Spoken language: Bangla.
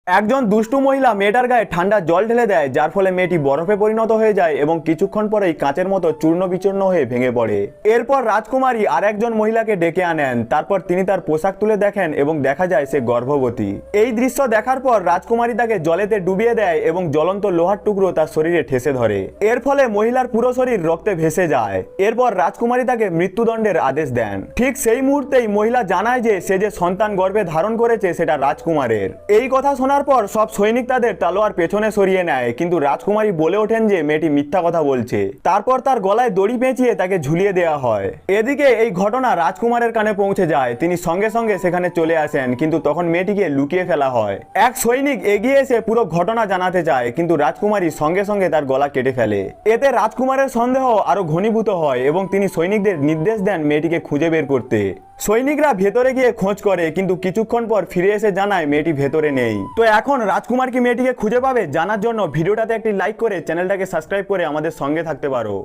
একজন দুষ্টু মহিলা মেয়েটার গায়ে ঠান্ডা জল ঢেলে দেয়, যার ফলে মেয়েটি বরফে পরিণত হয়ে যায় এবং কিছুক্ষণ পরেই কাঁচের মতো চূর্ণ বিচূর্ণ হয়ে ভেঙে পড়ে। এরপর রাজকুমারী আর একজন মহিলাকে ডেকে আনেন। তারপর তিনি তার পোশাক তুলে দেখেন এবং দেখা যায় সে গর্ভবতী। এই দৃশ্য দেখার পর রাজকুমারী তাকে জলেতে ডুবিয়ে দেয় এবং জ্বলন্ত লোহার টুকরো তার শরীরে ঠেসে ধরে। এর ফলে মহিলার পুরো শরীর রক্তে ভেসে যায়। এরপর রাজকুমারী তাকে মৃত্যুদণ্ডের আদেশ দেন। ঠিক সেই মুহূর্তেই মহিলা জানায় যে সে যে সন্তান গর্ভে ধারণ করেছে সেটা রাজকুমারের। এই কথা শোনার পর সব সৈনিক তাদের তলোয়ার পেছনে সরিয়ে নেয়, কিন্তু রাজকুমারী বলে ওঠেন যে মেয়েটি মিথ্যা কথা বলছে। তারপর তার গলায় দড়ি পেঁচিয়ে তাকে ঝুলিয়ে দেওয়া হয়। এদিকে এই ঘটনা রাজকুমারের কানে পৌঁছে যায়। তিনি সঙ্গে সঙ্গে সেখানে চলে আসেন, কিন্তু তখন মেয়েটিকে লুকিয়ে ফেলা হয়। এক সৈনিক এগিয়ে এসে পুরো ঘটনা জানাতে চায়, কিন্তু রাজকুমারী সঙ্গে সঙ্গে তার গলা কেটে ফেলে। এতে রাজকুমারের সন্দেহ আরো ঘনীভূত হয় এবং তিনি সৈনিকদের নির্দেশ দেন মেয়েটিকে খুঁজে বের করতে। সৈনিকরা ভেতরে গিয়ে খোঁজ করে, কিন্তু কিছুক্ষণ পর ফিরে এসে জানায় মেয়েটি ভেতরে নেই। তো এখন রাজকুমার কি মেয়েটিকে খুঁজে পাবে জানার জন্য ভিডিওটাতে একটি লাইক করে চ্যানেলটাকে সাবস্ক্রাইব করে আমাদের সঙ্গে থাকতে পারো।